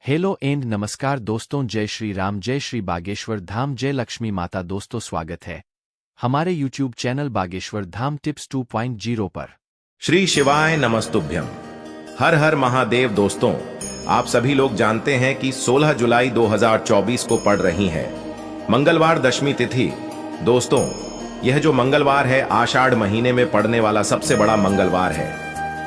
Hello and नमस्कार दोस्तों, जय श्री राम, जय श्री बागेश्वर धाम, जय लक्ष्मी माता। दोस्तों स्वागत है हमारे YouTube channel Bageshwar Dham tips 2.0 पर। श्री शिवाय नमस्तुभ्यम। हर हर महादेव। दोस्तों, आप सभी लोग जानते हैं कि 16 जुलाई 2024 को पड़ रही है मंगलवार दशमी तिथि। दोस्तों, यह जो मंगलवार है आषाढ़ महीने में पड़ने वाला सबसे बड़ा मंगलवार है,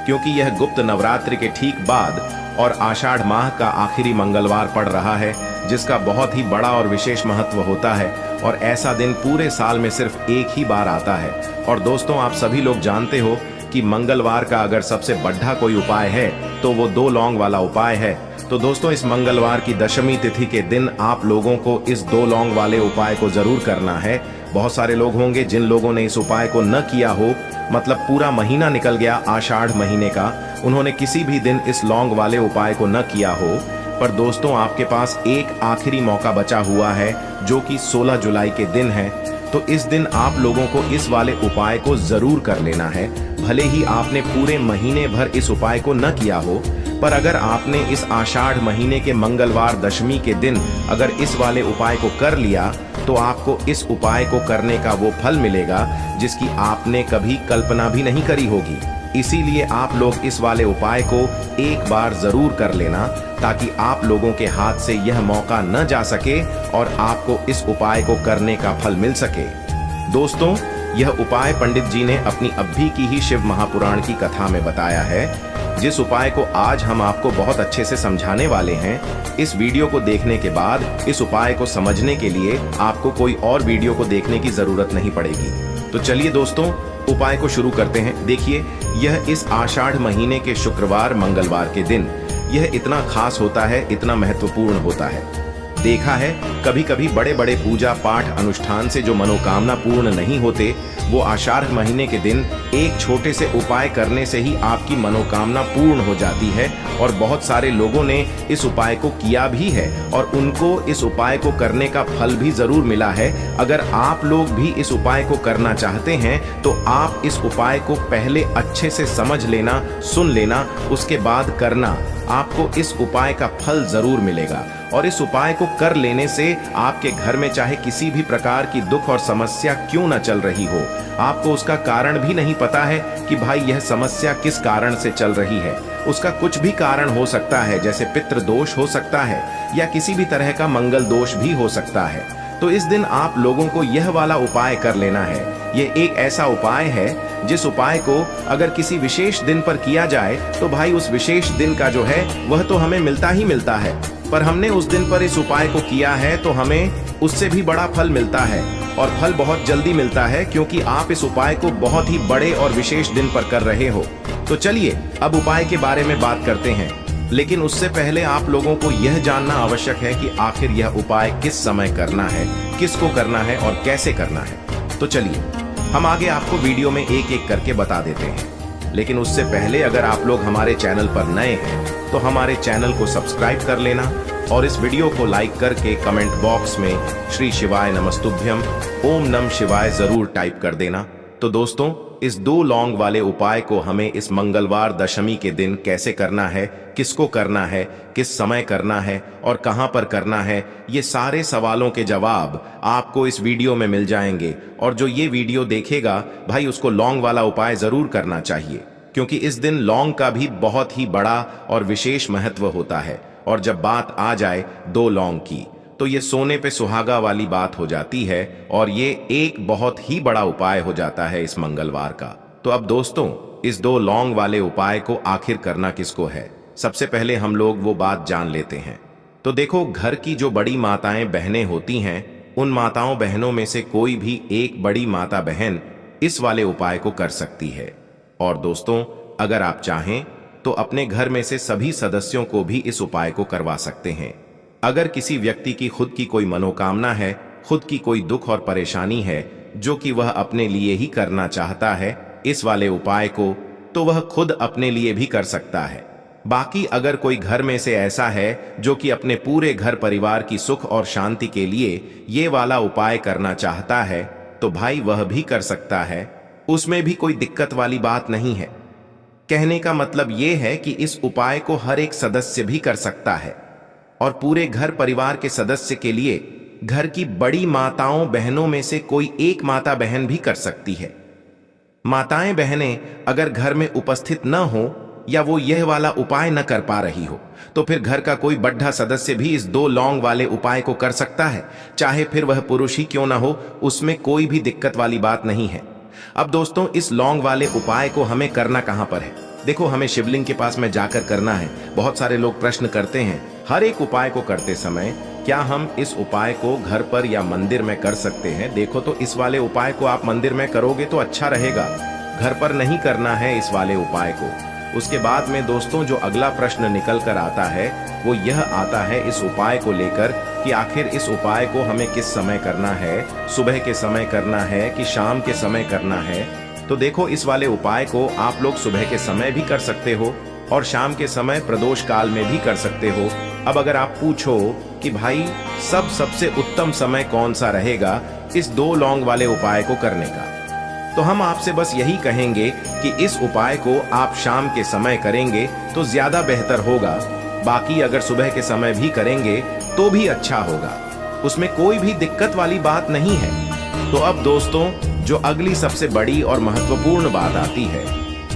क्योंकि यह गुप्त नवरात्रि के ठीक बाद और आषाढ़ माह का आखिरी मंगलवार पड़ रहा है, जिसका बहुत ही बड़ा और विशेष महत्व होता है। और ऐसा दिन पूरे साल में सिर्फ एक ही बार आता है। और दोस्तों, आप सभी लोग जानते हो कि मंगलवार का अगर सबसे बढ़ा कोई उपाय है तो वो 2 लौंग वाला उपाय है। तो दोस्तों, इस मंगलवार की दशमी तिथि के दिन आप लोगों को इस 2 लौंग वाले उपाय को जरूर करना है। बहुत सारे लोग होंगे जिन लोगों ने इस उपाय को न किया हो, मतलब पूरा महीना निकल गया आषाढ़ महीने का, उन्होंने किसी भी दिन इस लौंग वाले उपाय को न किया हो। पर दोस्तों, आपके पास एक आखिरी मौका बचा हुआ है, जो कि 16 जुलाई के दिन है। तो इस दिन आप लोगों को इस वाले उपाय को जरूर कर लेना है। भले ही आपने पूरे महीने भर इस उपाय को न किया हो, पर अगर आपने इस आषाढ़ महीने के मंगलवार दशमी के दिन अगर इस वाले उपाय को कर लिया, तो आपको इस उपाय को करने का वो फल मिलेगा जिसकी आपने कभी कल्पना भी नहीं करी होगी। इसीलिए आप लोग इस वाले उपाय को एक बार जरूर कर लेना, ताकि आप लोगों के हाथ से यह मौका न जा सके और आपको इस उपाय को करने का फल मिल सके। दोस्तों, यह उपाय पंडित जी ने अपनी अभी की ही शिव महापुराण की कथा में बताया है, जिस उपाय को आज हम आपको बहुत अच्छे से समझाने वाले हैं। इस वीडियो को देखने के बाद इस उपाय को समझने के लिए आपको कोई और वीडियो को देखने की जरूरत नहीं पड़ेगी। तो चलिए दोस्तों, उपाय को शुरू करते हैं। देखिए, यह इस आषाढ़ महीने के शुक्रवार मंगलवार के दिन यह इतना खास होता है, इतना महत्वपूर्ण होता है। देखा है, कभी कभी बड़े बड़े पूजा पाठ अनुष्ठान से जो मनोकामना पूर्ण नहीं होते, वो आषाढ़ महीने के दिन एक छोटे से उपाय करने से ही आपकी मनोकामना पूर्ण हो जाती है। और बहुत सारे लोगों ने इस उपाय को किया भी है और उनको इस उपाय को करने का फल भी जरूर मिला है। अगर आप लोग भी इस उपाय को करना चाहते हैं तो आप इस उपाय को पहले अच्छे से समझ लेना, सुन लेना, उसके बाद करना। आपको इस उपाय का फल जरूर मिलेगा। और इस उपाय को कर लेने से आपके घर में चाहे किसी भी प्रकार की दुख और समस्या क्यों न चल रही हो, आपको उसका कारण भी नहीं पता है कि भाई यह समस्या किस कारण से चल रही है। उसका कुछ भी कारण हो सकता है, जैसे पितृ दोष हो सकता है या किसी भी तरह का मंगल दोष भी हो सकता है। तो इस दिन आप लोगों को यह वाला उपाय कर लेना है। ये एक ऐसा उपाय है जिस उपाय को अगर किसी विशेष दिन पर किया जाए तो भाई उस विशेष दिन का जो है वह तो हमें मिलता ही मिलता है। पर हमने उस दिन पर इस उपाय को किया है तो हमें उससे भी बड़ा फल मिलता है, और फल बहुत जल्दी मिलता है, क्योंकि आप इस उपाय को बहुत ही बड़े और विशेष दिन पर कर रहे हो। तो चलिए अब उपाय के बारे में बात करते हैं। लेकिन उससे पहले आप लोगों को यह जानना आवश्यक है कि आखिर यह उपाय किस समय करना है, किसको करना है और कैसे करना है। तो चलिए हम आगे आपको वीडियो में एक एक करके बता देते हैं। लेकिन उससे पहले अगर आप लोग हमारे चैनल पर नए हैं तो हमारे चैनल को सब्सक्राइब कर लेना और इस वीडियो को लाइक करके कमेंट बॉक्स में श्री शिवाय नमस्तुभ्यम, ओम नम शिवाय जरूर टाइप कर देना। तो दोस्तों, इस 2 लौंग वाले उपाय को हमें इस मंगलवार दशमी के दिन कैसे करना है, किसको करना है, किस समय करना है और कहां पर करना है, ये सारे सवालों के जवाब आपको इस वीडियो में मिल जाएंगे। और जो ये वीडियो देखेगा भाई, उसको लौंग वाला उपाय जरूर करना चाहिए, क्योंकि इस दिन लौंग का भी बहुत ही बड़ा और विशेष महत्व होता है। और जब बात आ जाए 2 लौंग की, तो ये सोने पे सुहागा वाली बात हो जाती है और ये एक बहुत ही बड़ा उपाय हो जाता है इस मंगलवार का। तो अब दोस्तों, इस 2 लौंग वाले उपाय को आखिर करना किसको है, सबसे पहले हम लोग वो बात जान लेते हैं। तो देखो, घर की जो बड़ी माताएं बहनें होती हैं, उन माताओं बहनों में से कोई भी एक बड़ी माता बहन इस वाले उपाय को कर सकती है। और दोस्तों, अगर आप चाहें तो अपने घर में से सभी सदस्यों को भी इस उपाय को करवा सकते हैं। अगर किसी व्यक्ति की खुद की कोई मनोकामना है, खुद की कोई दुख और परेशानी है जो कि वह अपने लिए ही करना चाहता है इस वाले उपाय को, तो वह खुद अपने लिए भी कर सकता है। बाकी अगर कोई घर में से ऐसा है जो कि अपने पूरे घर परिवार की सुख और शांति के लिए ये वाला उपाय करना चाहता है, तो भाई वह भी कर सकता है। उसमें भी कोई दिक्कत वाली बात नहीं है। कहने का मतलब ये है कि इस उपाय को हर एक सदस्य भी कर सकता है। और पूरे घर परिवार के सदस्य के लिए घर की बड़ी माताओं बहनों में से कोई एक माता बहन भी कर सकती है। माताएं बहनें अगर घर में उपस्थित न हो या वो यह वाला उपाय न कर पा रही हो तो फिर घर का कोई बड्ढा सदस्य भी इस 2 लौंग वाले उपाय को कर सकता है, चाहे फिर वह पुरुष ही क्यों ना हो, उसमें कोई भी दिक्कत वाली बात नहीं है। अब दोस्तों, इस लौंग वाले उपाय को हमें करना कहां पर है? देखो, हमें शिवलिंग के पास में जाकर करना है। बहुत सारे लोग प्रश्न करते हैं, हर एक उपाय को करते समय क्या हम इस उपाय को घर पर या मंदिर में कर सकते हैं? देखो, तो इस वाले उपाय को आप मंदिर में करोगे तो अच्छा रहेगा, घर पर नहीं करना है इस वाले उपाय को। उसके बाद में दोस्तों, जो अगला प्रश्न निकल कर आता है वो यह आता है इस उपाय को लेकर कि आखिर इस उपाय को हमें किस समय करना है, सुबह के समय करना है कि शाम के समय करना है? तो देखो, इस वाले उपाय को आप लोग सुबह के समय भी कर सकते हो और शाम के समय प्रदोष काल में भी कर सकते हो। अब अगर आप पूछो कि भाई सबसे उत्तम समय कौन सा रहेगा इस 2 लौंग वाले उपाय को करने का, तो हम आपसे बस यही कहेंगे कि इस उपाय को आप शाम के समय करेंगे तो ज्यादा बेहतर होगा। बाकी अगर सुबह के समय भी करेंगे तो भी अच्छा होगा, उसमें कोई भी दिक्कत वाली बात नहीं है। तो अब दोस्तों, जो अगली सबसे बड़ी और महत्वपूर्ण बात आती है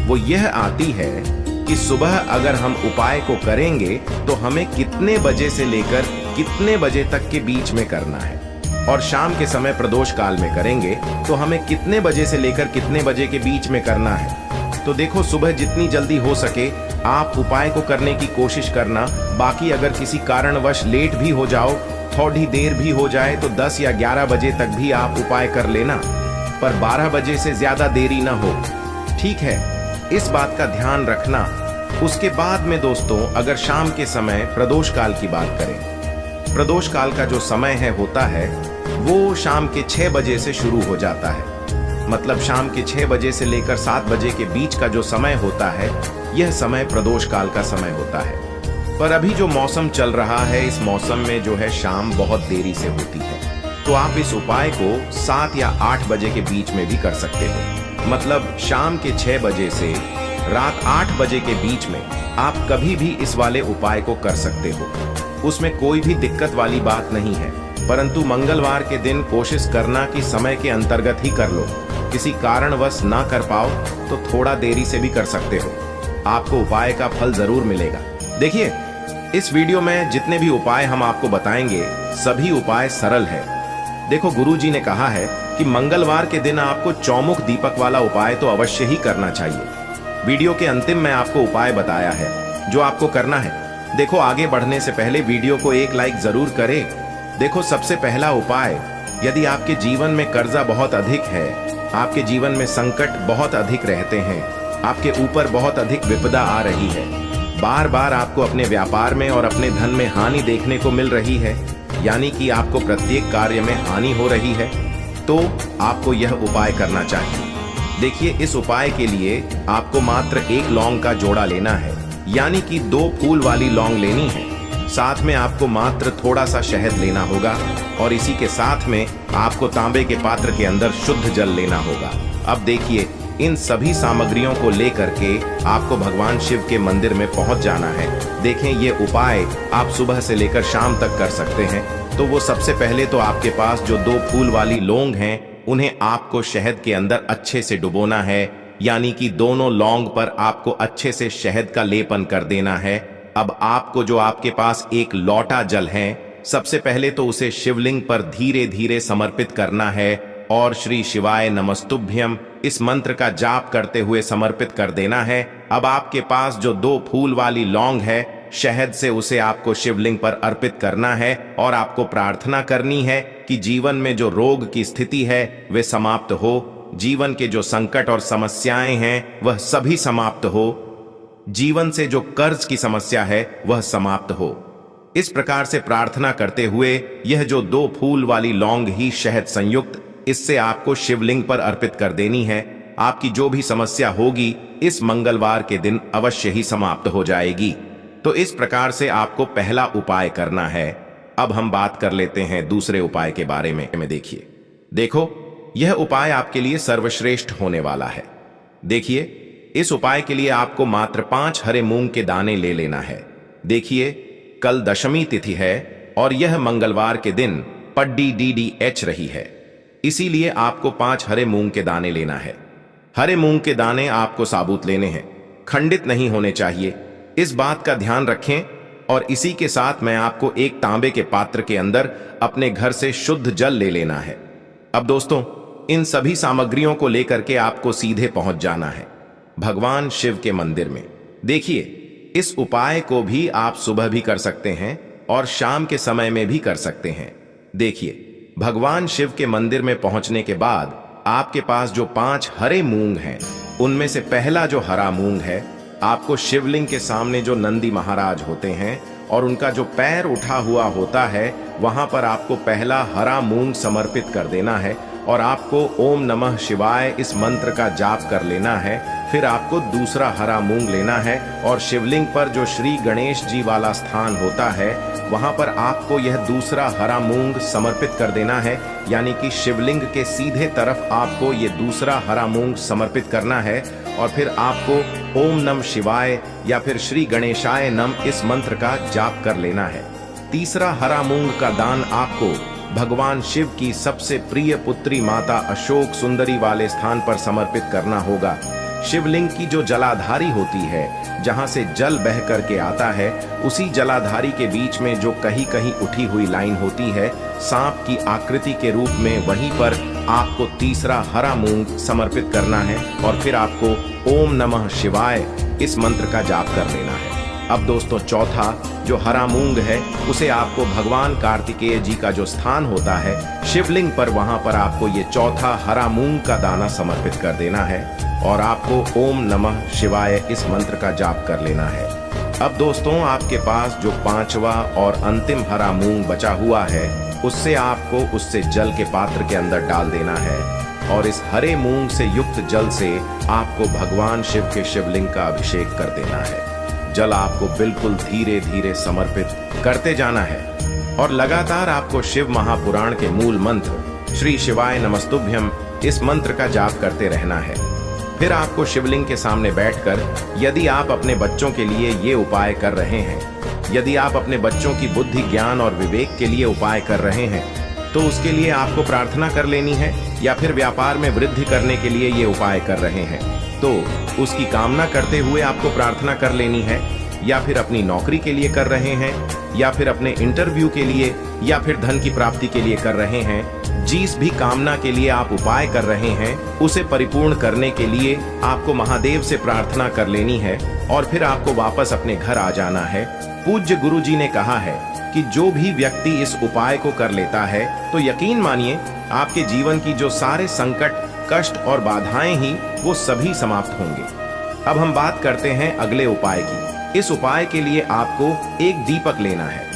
वो यह आती है कि सुबह अगर हम उपाय को करेंगे तो हमें कितने बजे से लेकर कितने बजे तक के बीच में करना है, और शाम के समय प्रदोष काल में करेंगे तो हमें कितने बजे से लेकर कितने बजे के बीच में करना है। तो देखो, सुबह जितनी जल्दी हो सके आप उपाय को करने की कोशिश करना। बाकी अगर किसी कारणवश लेट भी हो जाओ, थोड़ी देर भी हो जाए, तो 10 या 11 बजे तक भी आप उपाय कर लेना, पर 12 बजे से ज्यादा देरी ना हो, ठीक है? इस बात का ध्यान रखना। उसके बाद में दोस्तों, अगर शाम के समय प्रदोष काल की बात करें, प्रदोष काल का जो समय होता है वो शाम के 6 बजे से शुरू हो जाता है। मतलब शाम के 6 बजे से लेकर 7 बजे के बीच का जो समय होता है, यह समय प्रदोष काल का समय होता है। पर अभी जो मौसम चल रहा है, इस मौसम में जो है शाम बहुत देरी से होती है, तो आप इस उपाय को 7 या 8 बजे के बीच में भी कर सकते हो। मतलब शाम के 6 बजे से रात 8 बजे के बीच में आप कभी भी इस वाले उपाय को कर सकते हो, उसमें कोई भी दिक्कत वाली बात नहीं है। परंतु मंगलवार के दिन कोशिश करना कि समय के अंतर्गत ही कर लो। किसी कारणवश ना कर पाओ तो थोड़ा देरी से भी कर सकते हो, आपको उपाय का फल जरूर मिलेगा। देखिए, इस वीडियो में जितने भी उपाय हम आपको बताएंगे सभी उपाय सरल है। देखो, गुरुजी ने कहा है कि मंगलवार के दिन आपको चौमुख दीपक वाला उपाय तो अवश्य ही करना चाहिए। वीडियो के अंतिम में आपको उपाय बताया है जो आपको करना है। देखो, आगे बढ़ने से पहले वीडियो को एक लाइक जरूर करें। देखो, सबसे पहला उपाय, यदि आपके जीवन में कर्जा बहुत अधिक है, आपके जीवन में संकट बहुत अधिक रहते हैं, आपके ऊपर बहुत अधिक विपदा आ रही है, बार बार आपको अपने व्यापार में और अपने धन में हानि देखने को मिल रही है, यानी कि आपको प्रत्येक कार्य में हानि हो रही है, तो आपको यह उपाय करना चाहिए। देखिए, इस उपाय के लिए आपको मात्र 1 लौंग का जोड़ा लेना है, यानी कि 2 फूल वाली लौंग लेनी है। साथ में आपको मात्र थोड़ा सा शहद लेना होगा और इसी के साथ में आपको तांबे के पात्र के अंदर शुद्ध जल लेना होगा। अब देखिए, इन सभी सामग्रियों को लेकर के आपको भगवान शिव के मंदिर में पहुंच जाना है। देखें, ये उपाय आप सुबह से लेकर शाम तक कर सकते हैं। तो वो सबसे पहले तो आपके पास जो 2 फूल वाली लौंग हैं, उन्हें आपको शहद के अंदर अच्छे से डुबोना है, यानी कि दोनों लौंग पर आपको अच्छे से शहद का लेपन कर देना है। अब आपको जो आपके पास 1 लोटा जल है, सबसे पहले तो उसे शिवलिंग पर धीरे धीरे समर्पित करना है और श्री शिवाय नमस्तुभ्यम इस मंत्र का जाप करते हुए समर्पित कर देना है। अब आपके पास जो 2 फूल वाली लौंग है, शहद से उसे आपको शिवलिंग पर अर्पित करना है और आपको प्रार्थना करनी है कि जीवन में जो रोग की स्थिति है वे समाप्त हो, जीवन के जो संकट और समस्याएं हैं वह सभी समाप्त हो, जीवन से जो कर्ज की समस्या है वह समाप्त हो। इस प्रकार से प्रार्थना करते हुए यह जो 2 फूल वाली लौंग ही शहद संयुक्त, इससे आपको शिवलिंग पर अर्पित कर देनी है। आपकी जो भी समस्या होगी इस मंगलवार के दिन अवश्य ही समाप्त हो जाएगी। तो इस प्रकार से आपको पहला उपाय करना है। अब हम बात कर लेते हैं दूसरे उपाय के बारे में। देखो, यह उपाय आपके लिए सर्वश्रेष्ठ होने वाला है। देखिए, इस उपाय के लिए आपको मात्र 5 हरे मूंग के दाने ले लेना है। देखिए, कल दशमी तिथि है और यह मंगलवार के दिन पड्डी DDH रही है, इसीलिए आपको 5 हरे मूंग के दाने लेना है। हरे मूंग के दाने आपको साबुत लेने हैं, खंडित नहीं होने चाहिए, इस बात का ध्यान रखें। और इसी के साथ मैं आपको एक तांबे के पात्र के अंदर अपने घर से शुद्ध जल ले लेना है। अब दोस्तों, इन सभी सामग्रियों को लेकर के आपको सीधे पहुंच जाना है भगवान शिव के मंदिर में। देखिए, इस उपाय को भी आप सुबह भी कर सकते हैं और शाम के समय में भी कर सकते हैं। देखिए, भगवान शिव के मंदिर में पहुंचने के बाद आपके पास जो 5 हरे मूंग हैं, उनमें से पहला जो हरा मूंग है, आपको शिवलिंग के सामने जो नंदी महाराज होते हैं और उनका जो पैर उठा हुआ होता है, वहां पर आपको पहला हरा मूंग समर्पित कर देना है और आपको ओम नमः शिवाय इस मंत्र का जाप कर लेना है। फिर आपको दूसरा हरा मूंग लेना है और शिवलिंग पर जो श्री गणेश जी वाला स्थान होता है, वहां पर आपको यह दूसरा हरा मूंग समर्पित कर देना है। यानी कि शिवलिंग के सीधे तरफ आपको ये दूसरा हरा मूंग समर्पित करना है और फिर आपको ओम नमः शिवाय या फिर श्री गणेशाय नमः इस मंत्र का जाप कर लेना है। तीसरा हरा मूंग का दान आपको भगवान शिव की सबसे प्रिय पुत्री माता अशोक सुंदरी वाले स्थान पर समर्पित करना होगा। शिवलिंग की जो जलाधारी होती है, जहां से जल बह करके आता है, उसी जलाधारी के बीच में जो कहीं कहीं उठी हुई लाइन होती है सांप की आकृति के रूप में, वहीं पर आपको तीसरा हरा मूंग समर्पित करना है और फिर आपको ओम नमः शिवाय इस मंत्र का जाप कर लेना है। अब दोस्तों, चौथा जो हरा मूंग है, उसे आपको भगवान कार्तिकेय जी का जो स्थान होता है शिवलिंग पर, वहां पर आपको ये चौथा हरा मूंग का दाना समर्पित कर देना है और आपको ओम नमः शिवाय इस मंत्र का जाप कर लेना है। अब दोस्तों, आपके पास जो 5वां और अंतिम हरा मूंग बचा हुआ है, उससे आपको उससे जल के पात्र के अंदर डाल देना है और इस हरे मूंग से युक्त जल से आपको भगवान शिव के शिवलिंग का अभिषेक कर देना है। जल आपको बिल्कुल धीरे धीरे समर्पित करते जाना है और लगातार आपको शिव महापुराण के मूल मंत्र श्री शिवाय नमस्तुभ्यम इस मंत्र का जाप करते रहना है। फिर आपको शिवलिंग के सामने बैठकर, यदि आप अपने बच्चों के लिए ये उपाय कर रहे हैं, यदि आप अपने बच्चों की बुद्धि ज्ञान और विवेक के लिए उपाय कर रहे हैं, तो उसके लिए आपको प्रार्थना कर लेनी है। या फिर व्यापार में वृद्धि करने के लिए ये उपाय कर रहे हैं, तो उसकी कामना करते हुए आपको प्रार्थना कर लेनी है। या फिर अपनी नौकरी के लिए कर रहे हैं, या फिर अपने इंटरव्यू के लिए, या फिर धन की प्राप्ति के लिए कर रहे हैं, जिस भी कामना के लिए आप उपाय कर रहे हैं, उसे परिपूर्ण करने के लिए आपको महादेव से प्रार्थना कर लेनी है और फिर आपको वापस अपने घर आ जाना है। पूज्य गुरु जी ने कहा है कि जो भी व्यक्ति इस उपाय को कर लेता है, तो यकीन मानिए आपके जीवन की जो सारे संकट, कष्ट और बाधाएं ही वो सभी समाप्त होंगे। अब हम बात करते हैं अगले उपाय की। इस उपाय के लिए आपको एक दीपक लेना है।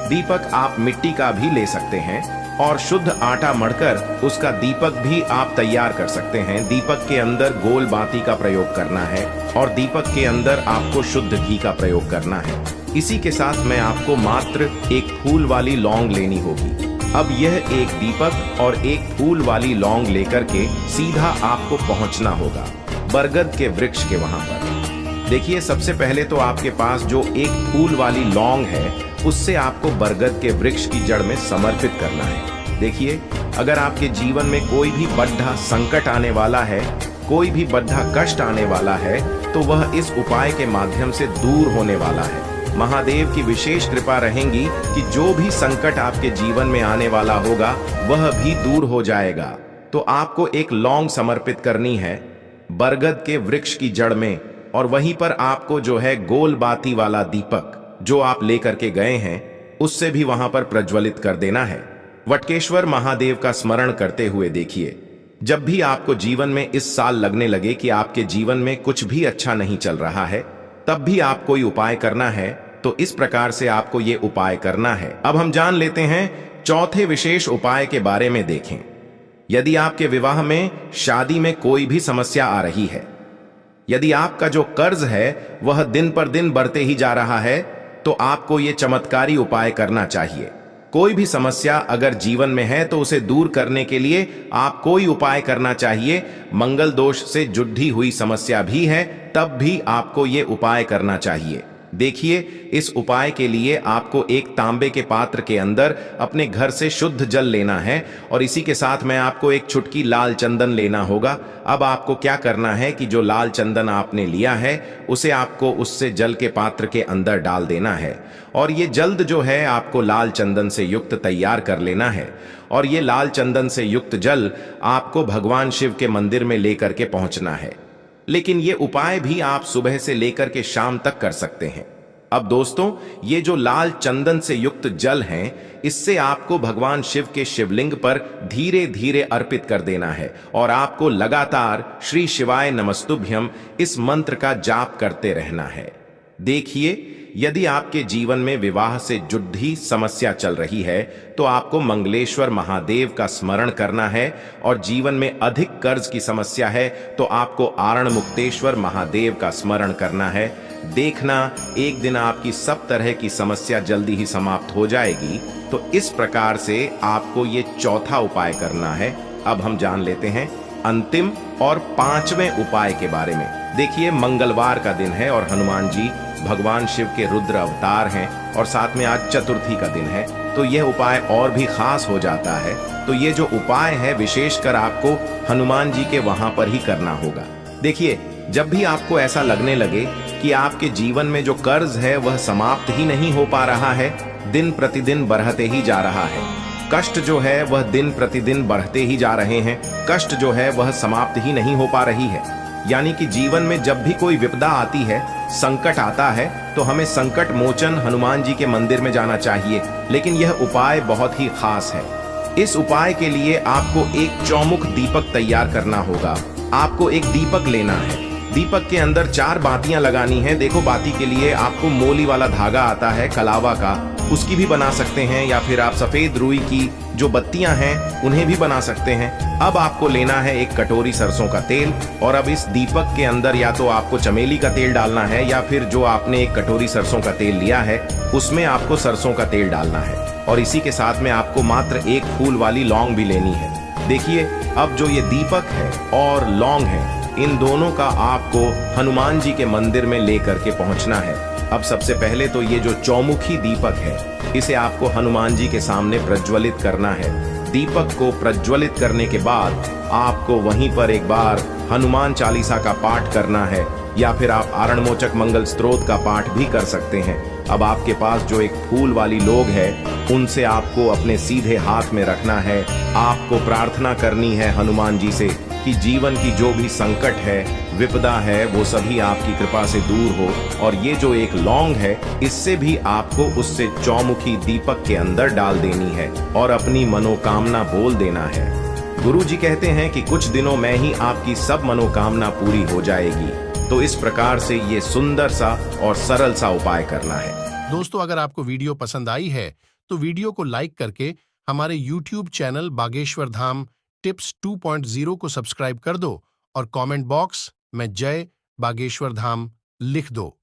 दीपक आप मिट्टी का भी ले सकते हैं और शुद्ध आटा मढ़कर उसका दीपक भी आप तैयार कर सकते हैं। दीपक के अंदर गोल बाती का प्रयोग करना है और दीपक के अंदर आपको शुद्ध घी का प्रयोग करना है। इसी के साथ में आपको मात्र एक फूल वाली लौंग लेनी होगी। अब यह एक दीपक और एक फूल वाली लौंग लेकर के सीधा आपको पहुंचना होगा बरगद के वृक्ष के वहां पर। देखिए, सबसे पहले तो आपके पास जो एक फूल वाली लौंग है, उससे आपको बरगद के वृक्ष की जड़ में समर्पित करना है। देखिए, अगर आपके जीवन में कोई भी बड़ा संकट आने वाला है, कोई भी बड़ा कष्ट आने वाला है, तो वह इस उपाय के माध्यम से दूर होने वाला है। महादेव की विशेष कृपा रहेगी कि जो भी संकट आपके जीवन में आने वाला होगा, वह भी दूर हो जाएगा। तो आपको एक लौंग समर्पित करनी है बरगद के वृक्ष की जड़ में और वहीं पर आपको जो है गोल बाती वाला दीपक जो आप लेकर के गए हैं, उससे भी वहां पर प्रज्वलित कर देना है। वटकेश्वर महादेव का स्मरण करते हुए देखिए, जब भी आपको जीवन में इस साल लगने लगे कि आपके जीवन में कुछ भी अच्छा नहीं चल रहा है, तब भी आप कोई उपाय करना है, तो इस प्रकार से आपको ये उपाय करना है। अब हम जान लेते हैं चौथे विशेष उपाय के बारे में। देखें, यदि आपके विवाह में, शादी में कोई भी समस्या आ रही है, यदि आपका जो कर्ज है वह दिन पर दिन बढ़ते ही जा रहा है, तो आपको ये चमत्कारी उपाय करना चाहिए। कोई भी समस्या अगर जीवन में है तो उसे दूर करने के लिए आप कोई उपाय करना चाहिए। मंगल दोष से जुड़ी हुई समस्या भी है, तब भी आपको ये उपाय करना चाहिए। देखिए, इस उपाय के लिए आपको एक तांबे के पात्र के अंदर अपने घर से शुद्ध जल लेना है और इसी के साथ में आपको एक चुटकी लाल चंदन लेना होगा। अब आपको क्या करना है कि जो लाल चंदन आपने लिया है उसे आपको उससे जल के पात्र के अंदर डाल देना है और ये जल्द जो है आपको लाल चंदन से युक्त तैयार कर लेना है। और ये लाल चंदन से युक्त जल आपको भगवान शिव के मंदिर में लेकर के पहुंचना है। लेकिन ये उपाय भी आप सुबह से लेकर के शाम तक कर सकते हैं। अब दोस्तों, ये जो लाल चंदन से युक्त जल हैं, इससे आपको भगवान शिव के शिवलिंग पर धीरे धीरे अर्पित कर देना है और आपको लगातार श्री शिवाय नमस्तुभ्यम इस मंत्र का जाप करते रहना है। देखिए, यदि आपके जीवन में विवाह से जुड़ी समस्या चल रही है तो आपको मंगलेश्वर महादेव का स्मरण करना है और जीवन में अधिक कर्ज की समस्या है तो आपको आरण मुक्तेश्वर महादेव का स्मरण करना है। देखना, एक दिन आपकी सब तरह की समस्या जल्दी ही समाप्त हो जाएगी। तो इस प्रकार से आपको ये चौथा उपाय करना है। अब हम जान लेते हैं अंतिम और पांचवें उपाय के बारे में। देखिए, मंगलवार का दिन है और हनुमान जी भगवान शिव के रुद्र अवतार हैं और साथ में आज चतुर्थी का दिन है, तो यह उपाय और भी खास हो जाता है। तो ये जो उपाय है विशेषकर आपको हनुमान जी के वहां पर ही करना होगा। देखिए, जब भी आपको ऐसा लगने लगे कि आपके जीवन में जो कर्ज है वह समाप्त ही नहीं हो पा रहा है, दिन प्रतिदिन बढ़ते ही जा रहा है, कष्ट जो है वह दिन प्रतिदिन बढ़ते ही जा रहे हैं, कष्ट जो है वह समाप्त ही नहीं हो पा रही है, यानी कि जीवन में जब भी कोई विपदा आती है, संकट आता है, तो हमें संकट मोचन हनुमान जी के मंदिर में जाना चाहिए। लेकिन यह उपाय बहुत ही खास है। इस उपाय के लिए आपको एक चौमुख दीपक तैयार करना होगा। आपको एक दीपक लेना है, दीपक के अंदर 4 बातियां लगानी है। देखो, बाती के लिए आपको मोली वाला धागा आता है कलावा का, उसकी भी बना सकते हैं, या फिर आप सफेद रुई की जो बत्तियां हैं उन्हें भी बना सकते हैं। अब आपको लेना है एक कटोरी सरसों का तेल और अब इस दीपक के अंदर या तो आपको चमेली का तेल डालना है या फिर जो आपने एक कटोरी सरसों का तेल लिया है उसमें आपको सरसों का तेल डालना है और इसी के साथ में आपको मात्र एक फूल वाली लौंग भी लेनी है। देखिए, अब जो ये दीपक है और लौंग है, इन दोनों का आपको हनुमान जी के मंदिर में लेकर के पहुंचना है। अब सबसे पहले तो ये जो चौमुखी दीपक है इसे आपको हनुमान जी के सामने प्रज्वलित करना है। दीपक को प्रज्वलित करने के बाद आपको वहीं पर एक बार हनुमान चालीसा का पाठ करना है या फिर आप आरणमोचक मंगल स्तोत्र का पाठ भी कर सकते हैं। अब आपके पास जो एक फूल वाली लोग है उनसे आपको अपने सीधे हाथ में रखना है। आपको प्रार्थना करनी है हनुमान जी से कि जीवन की जो भी संकट है, विपदा है, वो सभी आपकी कृपा से दूर हो। और ये जो एक लौंग है इससे भी आपको उससे चौमुखी दीपक के अंदर डाल देनी है और अपनी मनोकामना बोल देना है। गुरु जी कहते हैं कि कुछ दिनों में ही आपकी सब मनोकामना पूरी हो जाएगी। तो इस प्रकार से ये सुंदर सा और सरल सा उपाय करना है। दोस्तों, अगर आपको वीडियो पसंद आई है तो वीडियो को लाइक करके हमारे YouTube channel Bageshwar Dham tips 2.0 को सब्सक्राइब कर दो और कमेंट बॉक्स में जय बागेश्वर धाम लिख दो।